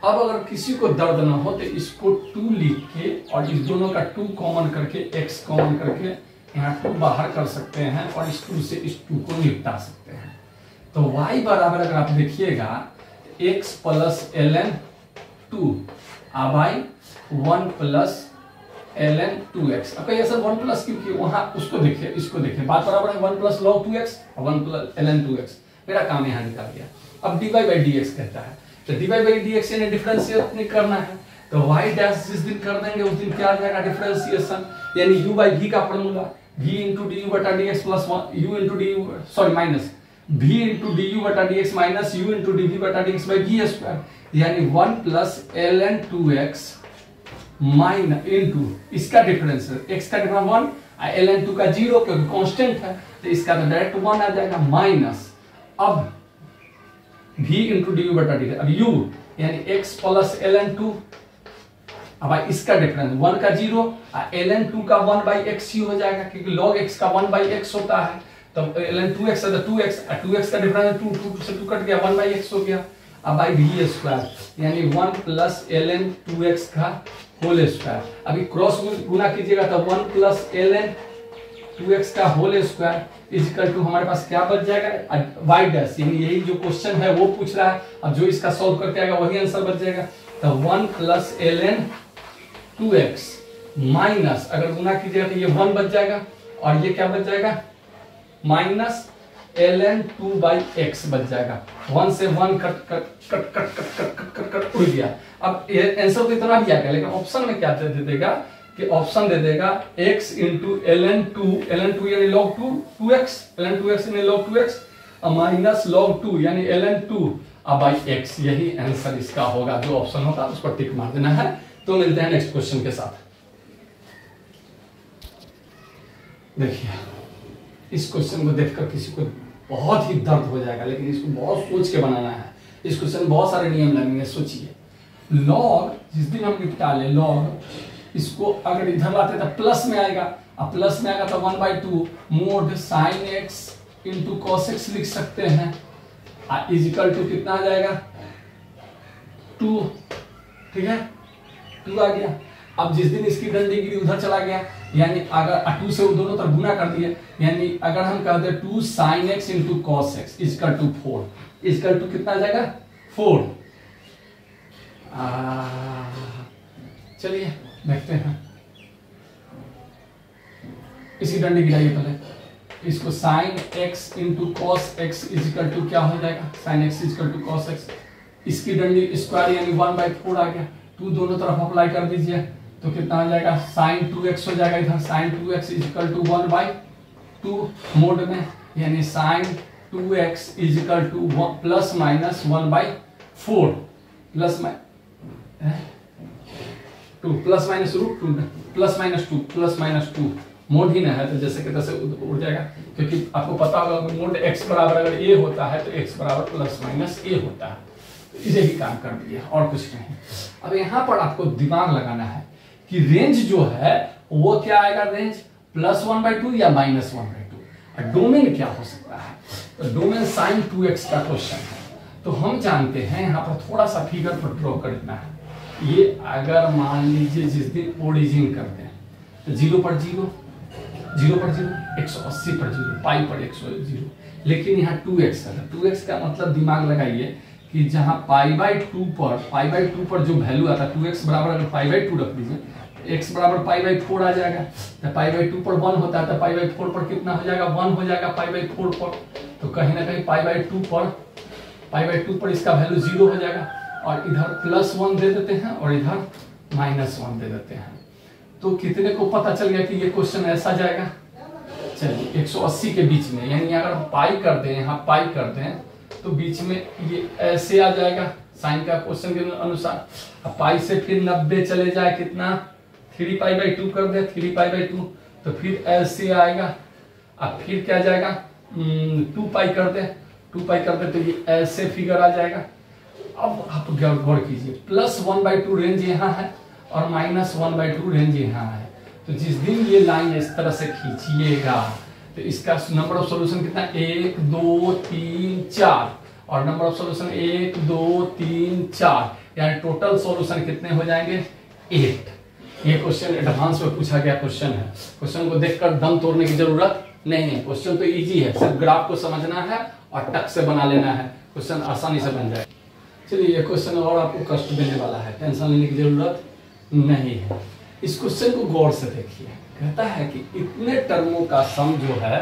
अब अगर किसी को दर्द ना हो तो इसको 2 लिख के और इस दोनों का 2 कॉमन करके x कॉमन करके यहाँ 2 बाहर कर सकते हैं और इस 2 से इस 2 को निपटा सकते हैं। तो y बराबर अगर आप देखिएगा x प्लस ln 2 अब आई 1 प्लस ln 2x। अब कहिए सर 1 प्लस क्योंकि वहां उसको देखिए इसको देखिए, बात बराबर है 1 प्लस log 2x और 1 प्लस ln 2x, मेरा काम यहाँ निकल गया। अब dy बाई dx कहता है तो dy बाई dx यानी डिफरेंशिएट नहीं करना है, तो y डैश जिस दिन कर देंगे उस दिन क्या आ जाएगा डिफरेंशिएशन, यानी u बाई v का formula v into d u बटा dx plus u into d u sorry minus v into d u बटा dx minus u into d v बटा dx बाई v स्क्वायर, यानी 1 plus ln 2x minus into इसका difference x का difference 1 ln 2 का 0 क्योंकि constant है तो इसका तो डायरेक्ट 1 आ जाएगा माइनस अब v इंटू डी यू बटा डी, अब u यानी x प्लस ln 2, अब इसका डिफरेंस 1 का 0 ln 2 का 1 बाई एक्स ही हो जाएगा क्योंकि log x का 1 बाई एक्स होता है, तो ln 2x है तो 2x का डिफरेंस 2 से 2 कट गया 1 बाई एक्स हो गया, अब बाई v स्क्वायर यानी 1 प्लस ln 2x का होल स्क्वायर। अभी क्रॉस गुना कीजिएगा तो 1 प्लस ln 2x का होल स्क्वायर इक्वल टू हमारे पास क्या बच जाएगा y डैश, यानी यही जो क्वेश्चन है वो पूछ रहा है, अब जो इसका सॉल्व करके आएगा वही आंसर बच जाएगा। तो 1 प्लस ln 2x माइनस अगर गुना कीजिएगा तो ये 1 बच जाएगा और ये क्या बच जाएगा माइनस ln 2 बाई एक्स बच जाएगा, 1 से 1 कट उड़ गया। अब आंसर तो इतना भी आएगा लेकिन ऑप्शन में क्या दे देगा कि ऑप्शन दे देगा x इंटू ln 2 यानी log 2x ln 2x यानी log 2x माइनस log 2 यानी ln 2 अब बाई x, यही आंसर इसका होगा, जो ऑप्शन होगा उस पर टिक मार देना है। तो मिलते हैं नेक्स्ट क्वेश्चन के साथ। देखिए इस क्वेश्चन को देखकर किसी को बहुत ही दर्द हो जाएगा लेकिन इसको बहुत सोच के बनाना है, इस क्वेश्चन में बहुत सारे नियम लगेंगे। सोचिए log जिस दिन हम निपटा ले log इसको अगर इधर लाते तो प्लस में आएगा, अब प्लस में आएगा तो 1/2 mod sine x into cos x लिख सकते हैं, इजिकल टू कितना आ जाएगा 2, ठीक है 2 आ गया। अब जिस दिन इसकी डंडी गिरी उधर चला गया, यानी अगर 2 से दोनों तरफ गुना कर दिए, यानी अगर हम कहते हैं 2 sin x into cos x equal to 4, equal to कितना आ जाएगा 4। चलिए देखते हैं, इसकी डंडी गिराइए पहले, इसको sin x into cos x equal to क्या हो जाएगा, sin x equal to cos x, इसकी डंडी स्क्वायर यानी 1/4 आ गया, 2 दोनों तरफ अप्लाई कर दीजिए तो कितना आ जाएगा sin 2x हो जाएगा, इधर sin 2x equal to 1/2 mode में, यानी sin 2x equal to plus minus 1/4 plus plus minus root 2 plus minus 2 mod ही ना है तो जैसे कि तैसे उड़ जाएगा, क्योंकि आपको पता होगा मोड x बराबर अगर a होता है तो x बराबर प्लस माइनस a होता है, तो इसे ही काम कर दिया और कुछ नहीं। अब यहाँ पर आपको दिमाग लगाना है कि रेंज जो है वो क्या आएगा, रेंज +1/2 या -1/2, डोमेन क्या हो सकता है, तो डोमेन sin 2x का क्वेश्चन है। तो हम जानते हैं यहाँ पर थोड़ा सा फिगर पर ड्रॉ करना है, ये अगर मान लीजिए जिस दिन ओरिजिन करते हैं तो 0 पर 0, 0 पर 0, 180 पर 0, पाई पर 100, लेकिन यहाँ 2x है, 2x का मतलब दिमाग लगाइए कि जहाँ पाई2 पर जो वैल्यू आता है 2x बराबर अगर पाई2 रख दीजिए, x बराबर पाई4 आ जाएगा, तो पाई2 पर 1 होता है तो पाई4 पर कितना हो जाएगा, 1 हो जाएगा पाई4 पर, तो कहीं ना कहीं पाई2 पर इसका वैल्यू 0 हो जाएगा, और इधर +1 दे देते हैं और इधर -1 दे देते हैं, तो कितने को पता चल गया कि ये क्वेश्चन ऐसा जाएगा। चलिए 180 के बीच में, यानी अगर पाई कर दें, यहाँ पाई कर दें तो बीच में ये ऐसे आ जाएगा साइन का क्वेश्चन के अनुसार। अब पाई से फिर 90 चले जाए, कितना 3π/2 कर दे, 3π/2 तो फिर ऐसे आएगा। अब फिर क्या जाएगा 2π कर दे, 2π कर दे तो ये ऐसे फिगर आ जाएगा। अब आप गौर कीजिए, +1/2 रेंज यहाँ है और -1/2 रेंज यहाँ है, तो जिस दिन ये लाइन इस तरह से खींचिएगा तो इसका नंबर ऑफ सॉल्यूशन कितना 1 2 3 4, और नंबर ऑफ सॉल्यूशन 1 2 3 4, यानी टोटल सॉल्यूशन कितने हो जाएंगे 8। ये क्वेश्चन एडवांस में पूछा गया क्वेश्चन है, क्वेश्चन को देखकर दम तोड़ने की जरूरत नहीं है, क्वेश्चन तो इजी है, सिर्फ ग्राफ को समझना है और टक से बना लेना है, क्वेश्चन आसानी से बन जाए। चलिए ये क्वेश्चन और आपको कष्ट देने वाला है, टेंशन लेने की जरूरत नहीं है। इस क्वेश्चन को गौर से देखिए, कहता है कि इतने टर्मों का सम जो है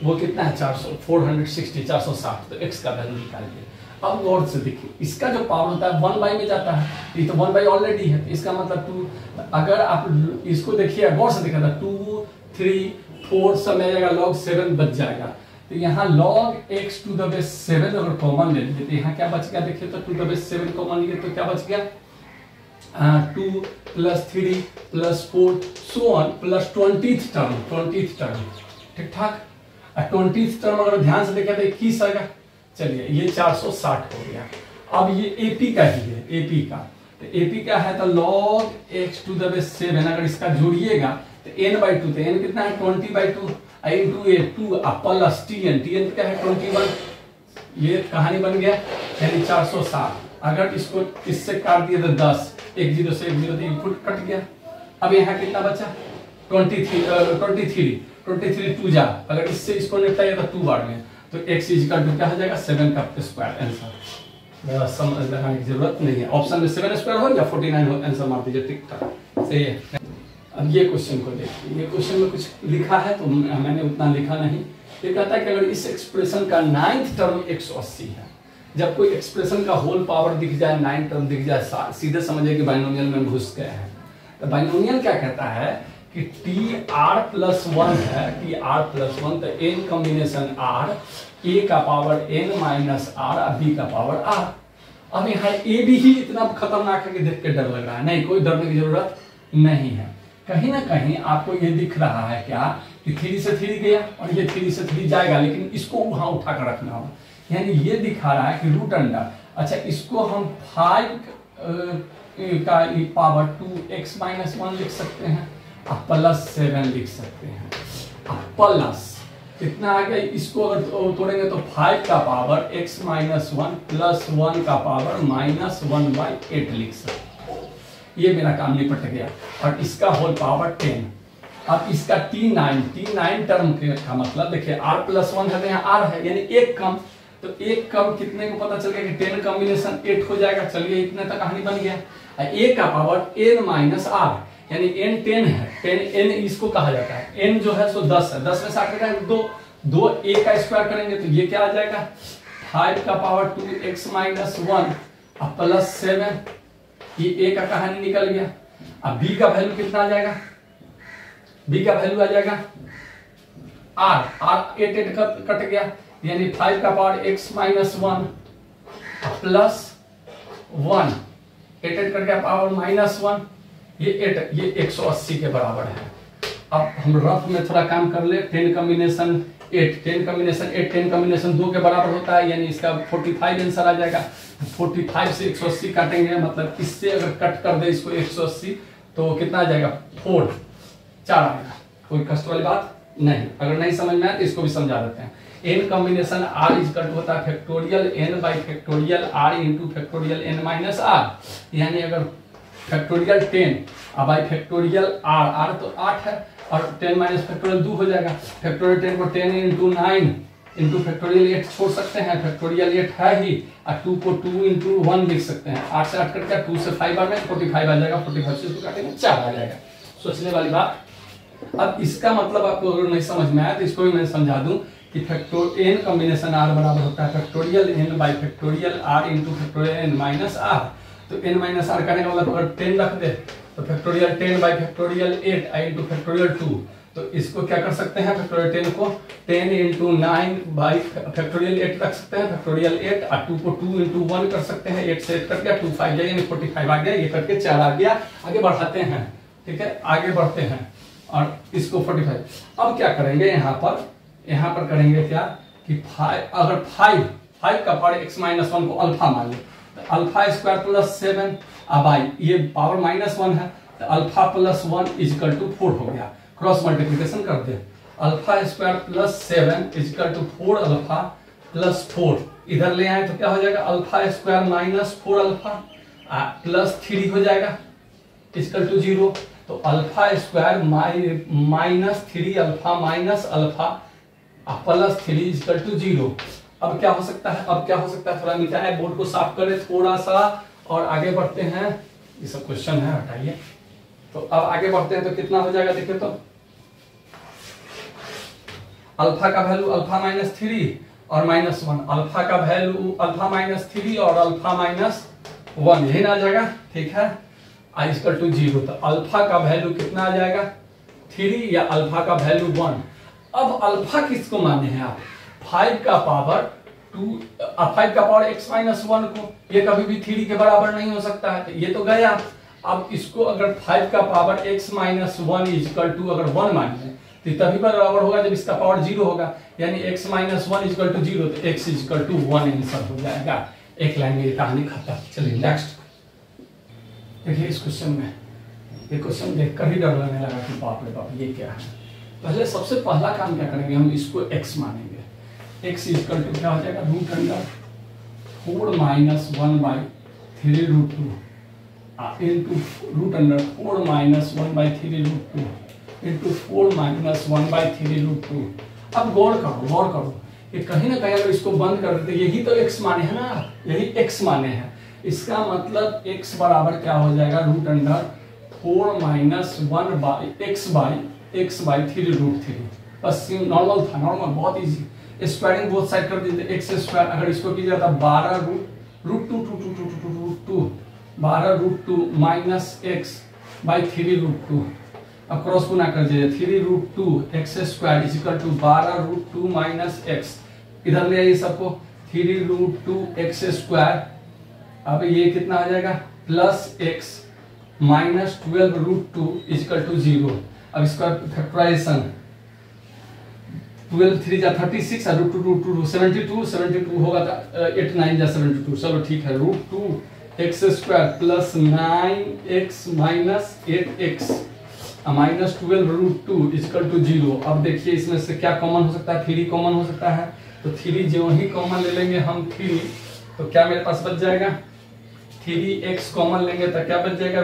वो कितना है 460, तो x का वैल्यू निकालिए। अब गौर से देखिए, इसका जो पावर होता है 1/, में जाता है, ये तो 1/, ऑलरेडी है, तो इसका मतलब 2, अगर आप इसको देखिए गौर से देखा था 2 3 4 सब में जाएगा, log 7 बच जाएगा, तो यहाँ log x⁻⁷ अगर कॉमन ले लीजिए तो यहाँ क्या बच गया, देखिए तो 2⁻7 कॉमन लिए तो क्या बच गया 2 + 3 + 4 so on plus 20th term, ठीक ठाक। 20th टर्म अगर ध्यान से देखा तो 21 आएगा। चलिए ये 460 हो गया। अब ये AP का ही है, AP का, तो AP का है तो log x⁻⁷, अगर इसका जोड़िएगा तो n/2, तो n कितना है 20/2 इंटू 2 प्लस tn क्या है 21, ये कहानी बन गया, यानी 460। अगर इसको इससे काट दिया तो 10, 1 0 से 1 0 तो इनपुट कट गया। अब यहाँ कितना बचा 23 2 जा, अगर इससे इसको निपटाइए तो 2 बार में, तो x इक्वल टू क्या हो जाएगा 7 का स्क्वायर। आंसर समझ लगाने की जरूरत नहीं है, ऑप्शन में 7 स्क्वायर हो या 49 हो, आंसर मार दीजिए, ठीक ठाक सही है। अब ये क्वेश्चन को देखिए, ये क्वेश्चन में कुछ लिखा है तो मैंने उतना लिखा नहीं। ये कहता है कि अगर इस एक्सप्रेशन का 9th टर्म 180 है, जब कोई एक्सप्रेशन का होल पावर दिख जाए, 9 टर्म दिख जाए, सीधे समझिए कि बाइनोमियल में घुस गए हैं। तो बाइनोमियल क्या कहता है कि TR+1 है, TR+1, तो n कॉम्बिनेशन R, A का power n minus R, B का पावर R। अब यहाँ A भी ही इतना खतरनाक है कि देख के डर लग रहा है, नहीं कोई डरने की जरूरत नहीं है। कहीं ना कहीं आपको ये दिख रहा है क्या कि 3 से 3 गया और ये 3 से 3 जाएगा, लेकिन इसको वहां उठा कर रखना होगा, यानी ये दिखा रहा है कि रूट अंडर, अच्छा इसको हम 5 का पावर 2x-1 लिख सकते हैं, प्लस 7 लिख सकते हैं, प्लस कितना आ गया, इसको अगर तोड़ेंगे तो 5 का पावर x माइनस 1 प्लस 1 का पावर माइनस 1/8 लिख सकते। ये मेरा काम निपट गया। और इसका होल पावर 10। अब इसका T9 टर्म का मतलब देखिए r प्लस 1 है, यहाँ r है यानी एक कम, तो एक कम कितने को पता चल गया कि 10 कॉम्बिनेशन 8 हो जाएगा। चलिए इतने तक कहानी बन गया। a का पावर n माइनस r यानी n 10 है, 10 n इसको कहा जाता है। n जो है सो 10 है, 10 में से आगे दो a का स्क्वायर करेंगे तो ये क्या आ जाएगा 5 का पावर 2x माइनस 1 प्लस 7, ये a का कहानी निकल गया। अब b का वैल्यू कितना आ जाएगा, b का वैल्यू आ जाएगा r 8 कट गया यानी 5 का power x minus 1 plus 1, 8 cut गया पावर माइनस 1, ये 8 ये 180 के बराबर है। अब हम रफ में थोड़ा काम कर ले। 10 कॉम्बिनेशन 8 10 कॉम्बिनेशन 2 के बराबर होता है यानी इसका 45 आंसर आ जाएगा। 45 से 180 काटेंगे, मतलब इससे अगर कट कर दे इसको 180 तो कितना आ जाएगा 4 आएगा। कोई कष्ट वाली बात नहीं। अगर नहीं समझ में आए तो इसको भी समझा देते हैं। n combination r equal to होता है factorial n by factorial r into factorial n minus r, यानी अगर फैक्टोरियल 10 अब बाई फैक्टोरियल r तो 8 है और 10 माइनस फैक्टोरियल 2 हो जाएगा। फैक्टोरियल 10 को 10 इंटू 9 इंटू फैक्टोरियल 8 छोड़ सकते हैं, फैक्टोरियल 8 है ही, और 2 को 2 इंटू 1 लिख सकते हैं। 8 से 8 कट गया, 2 से 5 आ गया 45 आ जाएगा, 45 से इसको काटेंगे 4 आ जाएगा। सोचने वाली बात। अब इसका मतलब आपको अगर नहीं समझ में आया तो इसको भी मैं समझा दूं कि फैक्टोर n कॉम्बिनेशन r बराबर होता है factorial n by factorial r into factorial n minus r। तो n माइनस r करने का मतलब अगर 10 रख दे तो factorial 10 by factorial 8 i into factorial 2, तो इसको क्या कर सकते हैं फैक्टोरियल 10 को 10 इंटू 9 बाई फैक्टोरियल 8 रख सकते हैं फैक्टोरियल 8, और 2 को 2 इंटू 1 कर सकते हैं। 8 से 8 कट गया 2 5 जाए यानी 45 आ गया, ये करके 4 आ गया। आगे बढ़ाते हैं, ठीक है, आगे बढ़ते हैं और इसको 45। अब क्या करेंगे यहाँ पर करेंगे क्या कि 5 अगर 5 का पावर x माइनस 1 को अल्फा मान ले तो अल्फा स्क्वायर प्लस 7 अब आई ये पावर माइनस 1 है तो अल्फा प्लस 1 इजिकल टू 4 हो गया। क्रॉस मल्टीप्लिकेशन कर दे, alpha square plus 7 equal to 4 alpha plus 4, इधर ले आए तो क्या हो जाएगा alpha square minus 4 alpha plus 3 हो जाएगा इजिकल टू 0। तो alpha square minus 3 alpha minus alpha plus 3 equal to 0। अब क्या हो सकता है, थोड़ा मिटाए बोर्ड को साफ करें थोड़ा सा और आगे बढ़ते हैं। ये सब क्वेश्चन है, हटाइए। तो अब आगे बढ़ते हैं तो कितना हो जाएगा देखिए, तो अल्फा का वैल्यू अल्फा माइनस 3 और माइनस 1, अल्फा का वैल्यू अल्फा माइनस 3 और अल्फा माइनस 1, यही ना आ जाएगा, ठीक है, i इक्वल टू 0। तो अल्फा का वैल्यू कितना आ जाएगा 3 या अल्फा का वैल्यू 1। अब अल्फा किसको माने हैं आप 5 का पावर x माइनस 1 को, ये कभी भी 3 के बराबर नहीं हो सकता है, तो ये तो गया। अब इसको अगर 5 का power x minus 1 equal to अगर 1 मान लें तो तभी बराबर होगा जब इसका पावर 0 होगा, यानी x माइनस 1 इक्वल टू 0, तो x इक्वल टू 1 आंसर हो जाएगा। एक लाइन में ये कहानी खत्म। चलिए नेक्स्ट देखिए। इस क्वेश्चन में ये क्वेश्चन देखकर ही डर लगने लगा कि बाप रे बाप ये क्या है। पहले सबसे पहला काम क्या करेंगे, हम इसको x मानेंगे। x इक्वल टू क्या हो जाएगा root under 4 minus 1 by 3 root 2 into root under 4 minus 1 by 3 root 2 into 4 minus 1 by 3 root 2। अब गौर करो, ये कहीं ना कहीं अगर इसको बंद कर देते, यही तो x माने हैं ना, यही x माने हैं। इसका मतलब x बराबर क्या हो जाएगा root under 4 minus 1 by x by 3 root 3। बस नॉर्मल था, नॉर्मल बहुत इजी। स्क्वायरिंग बोथ साइड कर दीजिए, x स्क्वायर अगर इसको कीजिए तो 12 root 2 12 root 2 minus x by 3 root 2। अब क्रॉस गुना कर दीजिए 3 root 2 x square is equal to 12 root 2 minus x, इधर ले आइए सबको 3 रूट 2 x स्क्वायर। अब ये कितना आ जाएगा plus x minus 12 root 2 is equal to 0। अब इसका फैक्टराइजेशन 12 3 जा 36 और रूट 2 72 होगा तो 8 9 जा 72। चलो ठीक है, root 2 x square plus 9x minus 8x -12√2 equal to 0। अब देखिए इसमें से क्या कॉमन हो सकता है, 3 कॉमन हो सकता है, तो 3 जो ही कॉमन ले लेंगे हम 3, तो क्या मेरे पास बच जाएगा 3x कॉमन लेंगे तो क्या बच जाएगा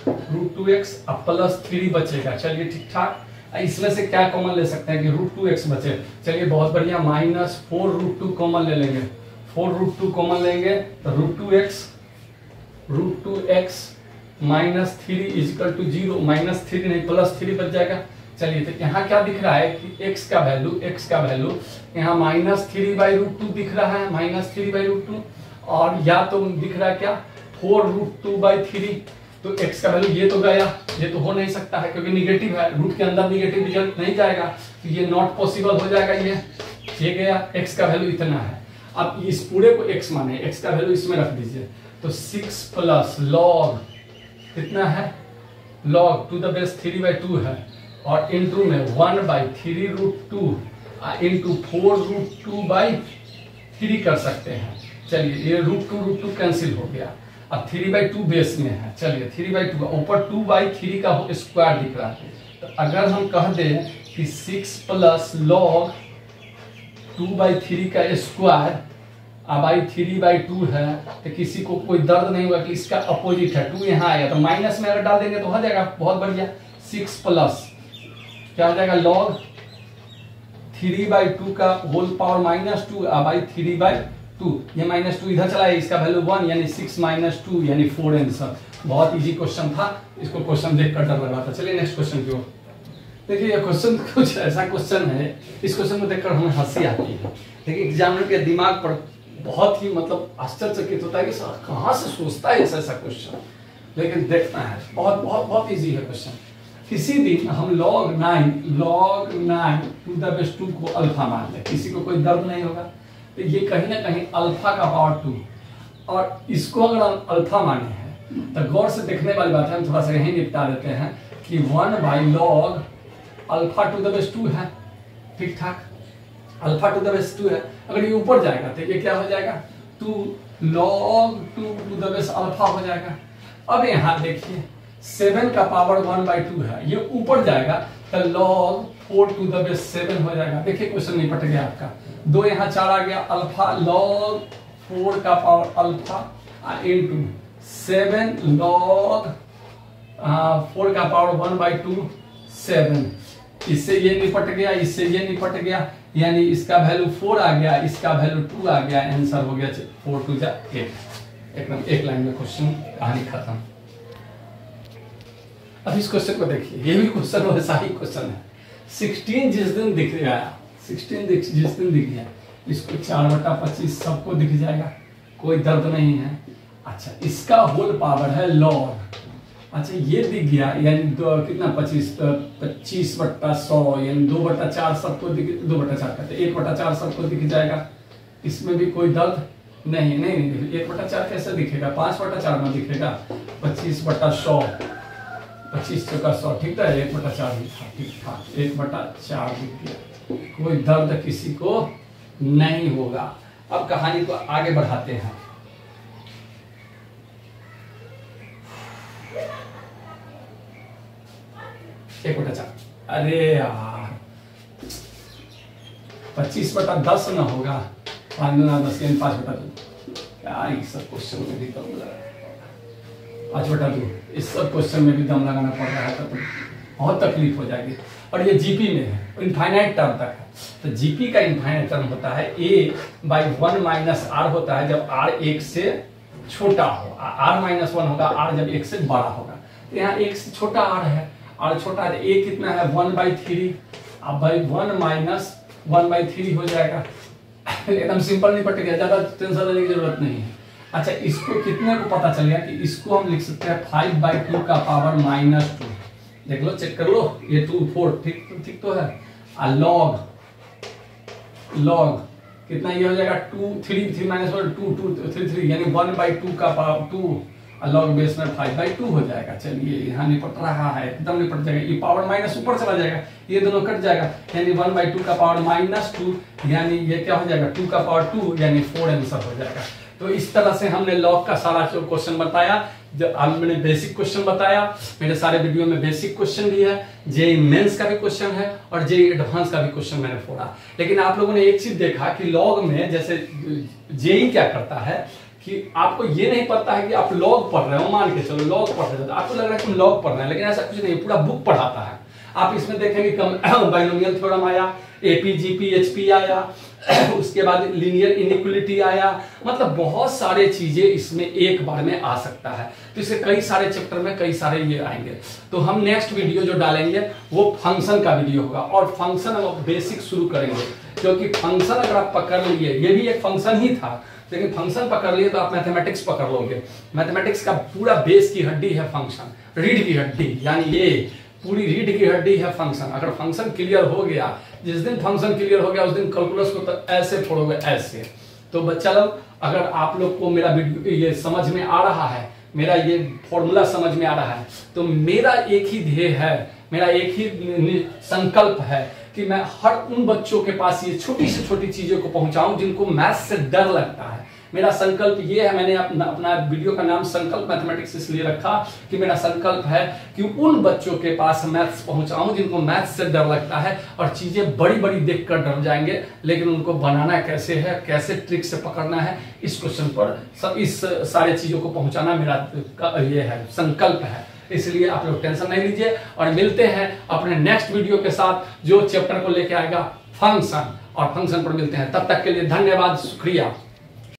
√2x अब प्लस 3 बचेगा। चलिए ठीक ठाक। इसमें से क्या कॉमन ले सकते हैं कि √2x बचे, चलिए बहुत बढ़िया, -4√2 कॉमन ले लेंगे, 4√2 कॉमन लेंगे तो √2x -3 इक्वल टू 0, -3 नहीं +3 बच जाएगा। चलिए तो यहाँ क्या दिख रहा है कि x का वैल्यू यहाँ -3/√2 दिख रहा है, -3/√2, और या तो दिख रहा है क्या 4√2/3, तो x का वैल्यू ये तो गया, ये तो हो नहीं सकता है क्योंकि निगेटिव है, रूट के अंदर निगेटिव रिजल्ट नहीं जाएगा, तो ये नॉट पॉसिबल हो जाएगा, ये गया, x का वैल्यू इतना है। अब इस पूरे को x माने, x का वैल्यू इसमें रख दीजिए, तो 6 प्लस log कितना है, log टू द बेस 3/2 है, और इंटू में 1/3√2 इंटू 4√2/3 कर सकते हैं। चलिए ये √2 कैंसिल हो गया, अब 3/2 बेस में है, चलिए 3/2 ऊपर 2/3 का स्क्वायर दिख रहा है, तो अगर हम कह दें कि 6 प्लस log 2/3 का स्क्वायर अब 3/2 है, तो किसी को कोई दर्द नहीं होगा कि इसका अपोजिट है 2 यहाँ आया, तो माइनस में अगर डाल देंगे तो हो जाएगा, बहुत बढ़िया, 6 प्लस क्या हो जाएगा log 3/2 का होल पावर -2 अब 3/2, ये -2 इधर चला है, इसका वैल्यू 1 यानी 6 - 2 यानी 4 आंसर। बहुत इजी क्वेश्चन था, इसको क्वेश्चन देखकर डर लगा था। चलिए नेक्स्ट क्वेश्चन की ओर। देखिए ये क्वेश्चन कुछ ऐसा क्वेश्चन है, इस क्वेश्चन को देखकर हमें हंसी आती है, लेकिन एग्जामिनर के दिमाग पर बहुत ही मतलब आश्चर्यचकित होता है कि कहाँ से सोचता है ऐसा क्वेश्चन, लेकिन देखना है, बहुत बहुत बहुत इजी है क्वेश्चन। किसी दिन हम log 9 टू द बेस 2 को अल्फा मान लें, किसी को कोई दर्द नहीं होगा, तो ये कहीं ना कहीं अल्फा का पावर 2, और इसको अगर हम अल्फा माने हैं तो गौर से देखने वाली बात है, हम थोड़ा सा यही निपटा देते हैं कि 1/log alpha two the base 2 है, ठीक ठाक, अल्फा टू द बेस 2 है, अगर ये ऊपर जाएगा तो ये क्या हो जाएगा 2 log 2 to the base alpha हो जाएगा। अब यहाँ देखिए 7 का पावर 1/2 है, ये ऊपर जाएगा तो log 4 टू द बेस 7 हो जाएगा। देखिए क्वेश्चन निपट गया आपका, 2 यहाँ 4 आ गया, अल्फा log 4 का पावर अल्फा इंटू 7 log 4 का पावर 1/2 7, इससे ये निपट गया, इससे ये निपट गया, यानी इसका वैल्यू 4 आ गया, इसका वैल्यू 2 आ गया, आंसर हो गया 4 2 8। एकदम एक लाइन में क्वेश्चन, कहानी खत्म। अब इस क्वेश्चन को देखिए, ये भी क्वेश्चन वैसा ही क्वेश्चन है। 16 जिस दिन दिख गया, 16 जिस दिन दिख गया, इसको 4/25 सबको दिख जाएगा, कोई दर्द नहीं है। अच्छा इसका होल पावर है log, अच्छा ये दिख गया यानी कितना 25/100 यानी 2/4 सबको दिख, 2/4 कहते 1/4 सबको दिख जाएगा, इसमें भी कोई दर्द नहीं, 1/4 कैसे दिखेगा, 5/4 में दिखेगा, 25/100, 25 चौका 100, ठीक है, 1/4 दिखा, ठीक ठाक 1/4 दिख गया, कोई दर्द किसी को नहीं होगा। अब कहानी को आगे बढ़ाते हैं। एक बटा 4, अरे यार 25/10 न होगा, 5×10 5/2, यार इस सब क्वेश्चन में भी दम लगा, 5/2 इस सब क्वेश्चन में भी दम लगाना पड़ रहा है, तो बहुत तकलीफ हो जाएगी। और ये जीपी में है, इनफाइनाइट टर्म तक है, तो जीपी का इनफाइनाइट टर्म होता है a/1 - r होता है जब r 1 से छोटा हो, r - 1 होगा r जब 1 से बड़ा होगा, तो यहाँ 1 से छोटा r है, r छोटा है, a कितना है 1/3, अब भाई 1 - 1/3 हो जाएगा, एकदम सिंपल निपट गया, ज्यादा टेंशन लेने की जरूरत नहीं है। अच्छा इसको कितने को पता चल गया कि इसको हम लिख सकते हैं 5/2 का पावर -2, देख लो चेक कर लो, ये 2 4 ठीक तो है, log कितना ये हो जाएगा 2 3 3 - 1 2 2 3 3 यानी 1/2 का पावर 2 log बेस में 5/2 हो जाएगा। चलिए यहाँ निपट रहा है, एकदम निपट जाएगा, ये पावर माइनस ऊपर चला जाएगा, ये दोनों कट जाएगा, यानी 1/2 का पावर -2 यानी ये क्या हो जाएगा 2 का पावर 2 यानी 4 आंसर हो जाएगा। तो इस तरह से हमने log का सारा जो क्वेश्चन बताया, जब अब मैंने बेसिक क्वेश्चन बताया, मेरे सारे वीडियो में बेसिक क्वेश्चन भी है, जेई मेंस का भी क्वेश्चन है और जेई एडवांस का भी क्वेश्चन मैंने फोड़ा। लेकिन आप लोगों ने एक चीज देखा कि लॉग में जैसे जेई क्या करता है कि आपको ये नहीं पता है कि आप लॉग पढ़ रहे हो, मान के चलो लॉग पढ़ रहे हो, तो आपको लग रहा है कि तुम लॉग पढ़ रहे हैं, लेकिन ऐसा कुछ नहीं, पूरा बुक पढ़ाता है। आप इसमें देखेंगे बाइनोमियल थ्योरम आया, एपी जीपी एचपी आया, उसके बाद लीनियर इनइक्वालिटी आया, मतलब बहुत सारे चीजें इसमें एक बार में आ सकता है। तो इसके कई सारे चैप्टर में कई सारे ये आएंगे। तो हम नेक्स्ट वीडियो जो डालेंगे वो फंक्शन का वीडियो होगा, और फंक्शन हम बेसिक शुरू करेंगे, क्योंकि फंक्शन अगर आप पकड़ लिए, ये भी एक फंक्शन ही था, लेकिन फंक्शन पकड़ लिए तो आप मैथमेटिक्स पकड़ लोगे। मैथमेटिक्स का पूरा बेस की हड्डी है फंक्शन, रीढ़ की हड्डी, यानी ये पूरी रीढ़ की हड्डी है फंक्शन। अगर फंक्शन क्लियर हो गया, जिस दिन फंक्शन क्लियर हो गया उस दिन कैलकुलस को तो ऐसे फोड़ोगे ऐसे। तो बच्चा लोग, अगर आप लोग को मेरा वीडियो ये समझ में आ रहा है, मेरा ये फॉर्मूला समझ में आ रहा है, तो मेरा एक ही ध्येय है, मेरा एक ही संकल्प है कि मैं हर उन बच्चों के पास ये छोटी से छोटी चीजों को पहुंचाऊं जिनको मैथ्स से डर लगता है। मेरा संकल्प ये है, मैंने अपना वीडियो का नाम संकल्प मैथमेटिक्स इसलिए रखा कि मेरा संकल्प है कि उन बच्चों के पास मैथ्स पहुंचाऊं जिनको मैथ्स से डर लगता है और चीजें बड़ी बड़ी देखकर डर जाएंगे, लेकिन उनको बनाना कैसे है, कैसे ट्रिक से पकड़ना है, इस क्वेश्चन पर सब इस सारे चीजों को पहुंचाना मेरा ये है, संकल्प है। इसलिए आप लोग टेंशन नहीं लीजिए, और मिलते हैं अपने नेक्स्ट वीडियो के साथ जो चैप्टर को लेके आएगा फंक्शन, और फंक्शन पर मिलते हैं। तब तक के लिए धन्यवाद, शुक्रिया।